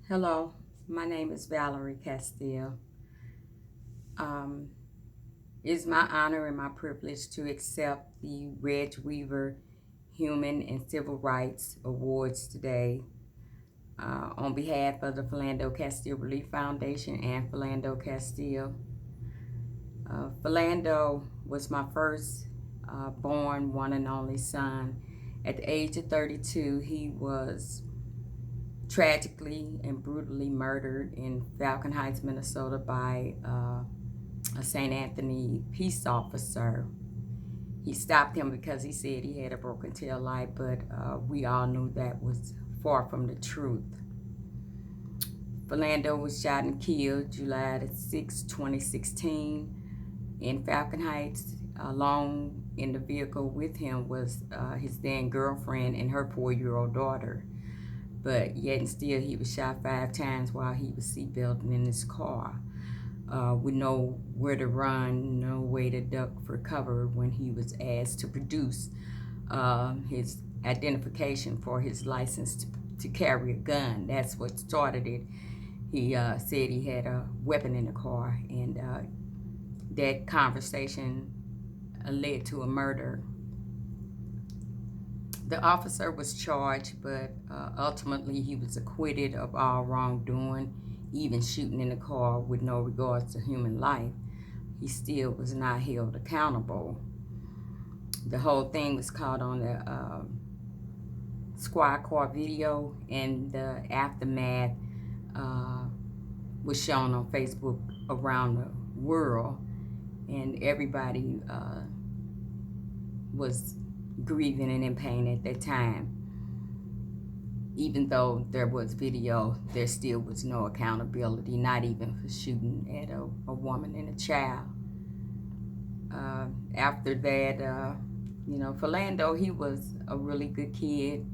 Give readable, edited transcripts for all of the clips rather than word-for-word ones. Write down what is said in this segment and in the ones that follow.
Hello, my name is Valerie Castile. Um, it's my honor and my privilege to accept the Reg Weaver Human and Civil Rights Awards today on behalf of the Philando Castile Relief Foundation and Philando Castile. Philando was my first born one and only son. At the age of 32, he was tragically and brutally murdered in Falcon Heights, Minnesota by a St. Anthony peace officer. He stopped him because he said he had a broken tail light, but we all knew that was far from the truth. Philando was shot and killed July 6, 2016 in Falcon Heights. Along in the vehicle with him was his then girlfriend and her 4-year-old daughter. But yet and still, he was shot 5 times while he was seatbelting in his car. With nowhere to run, no way to duck for cover when he was asked to produce his identification for his license to carry a gun. That's what started it. He said he had a weapon in the car, and that conversation led to a murder. The officer was charged, but ultimately he was acquitted of all wrongdoing, even shooting in the car with no regards to human life. He still was not held accountable. The whole thing was caught on the squad car video, and the aftermath was shown on Facebook around the world, and everybody was grieving and in pain at that time. Even though there was video, there still was no accountability, not even for shooting at a woman and a child. After that, Philando, he was a really good kid,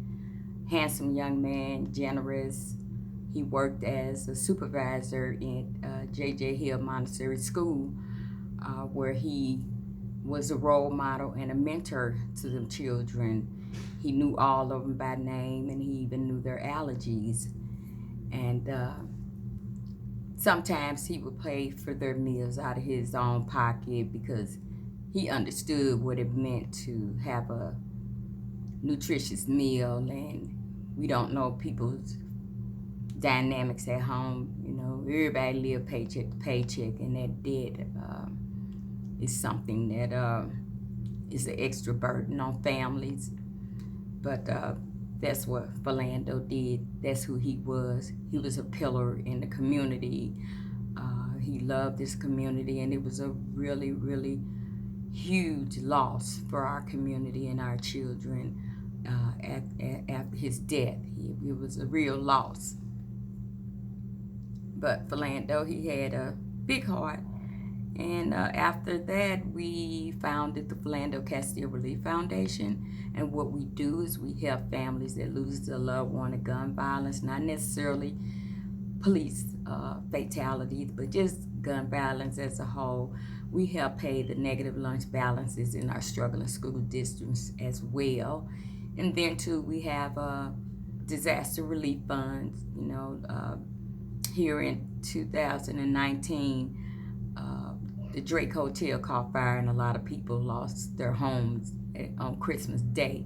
handsome young man, generous. He worked as a supervisor at J.J. Hill Montessori School, where he was a role model and a mentor to them children. He knew all of them by name, and he even knew their allergies. And sometimes he would pay for their meals out of his own pocket because he understood what it meant to have a nutritious meal. And we don't know people's dynamics at home. Everybody live paycheck to paycheck, and that debt is something that is an extra burden on families. But that's what Philando did. That's who he was. He was a pillar in the community. He loved this community, and it was a really, really huge loss for our community and our children after his death. It was a real loss. But Philando, he had a big heart. And after that, we founded the Philando Castile Relief Foundation. And what we do is we help families that lose their loved one to gun violence, not necessarily police fatalities, but just gun violence as a whole. We help pay the negative lunch balances in our struggling school districts as well. And then too, we have disaster relief funds. Here in 2019, the Drake Hotel caught fire, and a lot of people lost their homes on Christmas Day.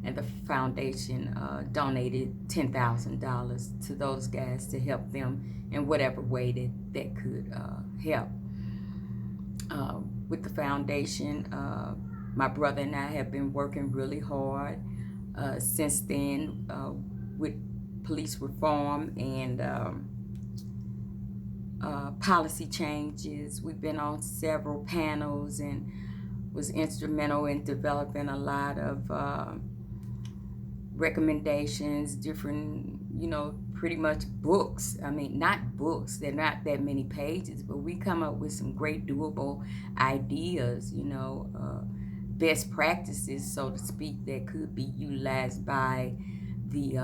And the foundation donated $10,000 to those guys to help them in whatever way that could help. With the foundation, my brother and I have been working really hard since then with police reform and policy changes. We've been on several panels and was instrumental in developing a lot of recommendations, different, pretty much books. I mean, not books, they're not that many pages, but we come up with some great doable ideas, best practices, so to speak, that could be utilized by the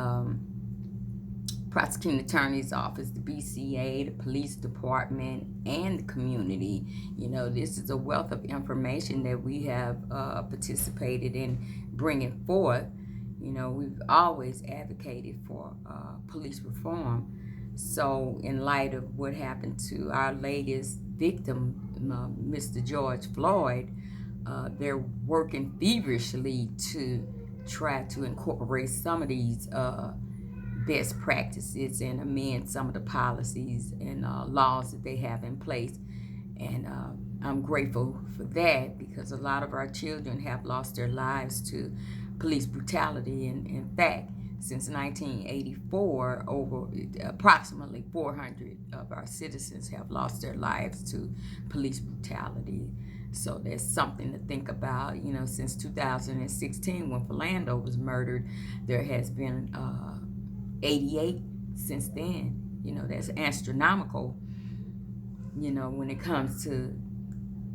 prosecuting attorney's office, the BCA, the police department, and the community. This is a wealth of information that we have participated in bringing forth. We've always advocated for police reform, So in light of what happened to our latest victim, Mr. George Floyd, they're working feverishly to try to incorporate some of these best practices and amend some of the policies and laws that they have in place. And I'm grateful for that, because a lot of our children have lost their lives to police brutality. And in fact, since 1984, over approximately 400 of our citizens have lost their lives to police brutality. So there's something to think about. You know, since 2016, when Philando was murdered, there has been 88 since then. You know, that's astronomical, you know, when it comes to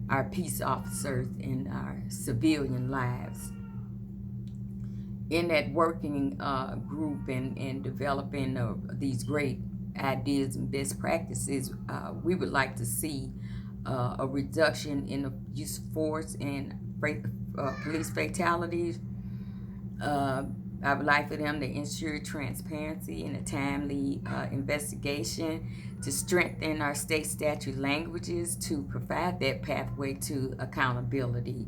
our peace officers and our civilian lives. In that working group and developing these great ideas and best practices, we would like to see a reduction in the use of force and police fatalities. I would like for them to ensure transparency and a timely investigation, to strengthen our state statute languages to provide that pathway to accountability.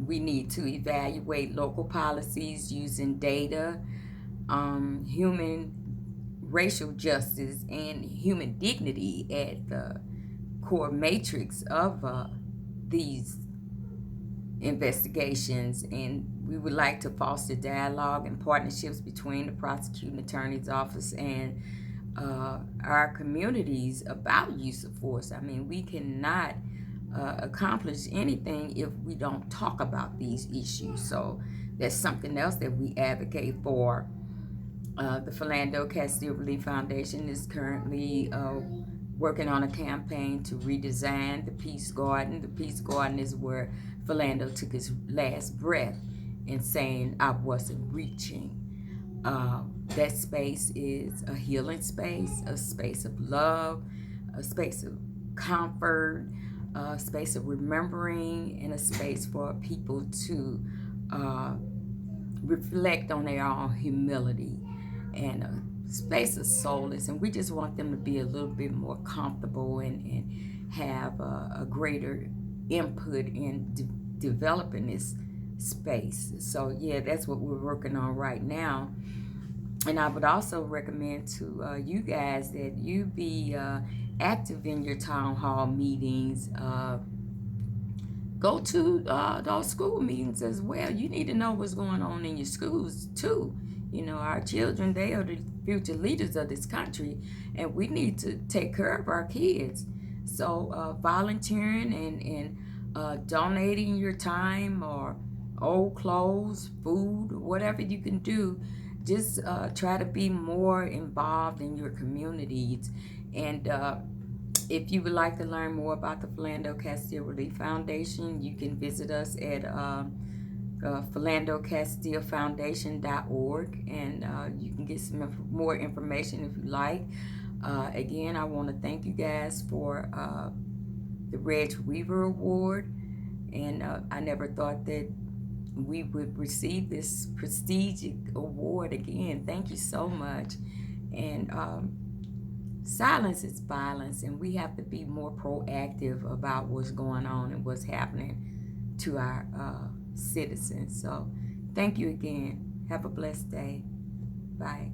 We need to evaluate local policies using data, human racial justice, and human dignity at the core matrix of these investigations. And we would like to foster dialogue and partnerships between the prosecuting attorney's office and our communities about use of force. I mean, we cannot accomplish anything if we don't talk about these issues. So that's something else that we advocate for. The Philando Castile Relief Foundation is currently working on a campaign to redesign the Peace Garden. The Peace Garden is where Philando took his last breath in saying, "I wasn't reaching." That space is a healing space, a space of love, a space of comfort, a space of remembering, and a space for people to reflect on their own humility, and a space of solace. And we just want them to be a little bit more comfortable and have a greater input in developing this space. So yeah, that's what we're working on right now. And I would also recommend to you guys that you be active in your town hall meetings. Go to those school meetings as well. You need to know what's going on in your schools too. You know, our children, they are the future leaders of this country, and we need to take care of our kids. So volunteering and donating your time or old clothes, food, whatever you can do, just try to be more involved in your communities. And if you would like to learn more about the Philando Castile Relief Foundation, you can visit us at philandocastilefoundation.org, and you can get some more information if you like. Again, I want to thank you guys for the Reg Weaver Award, and I never thought that we would receive this prestigious award again. Thank you so much. And silence is violence, and we have to be more proactive about what's going on and what's happening to our citizens. So thank you again. Have a blessed day. Bye.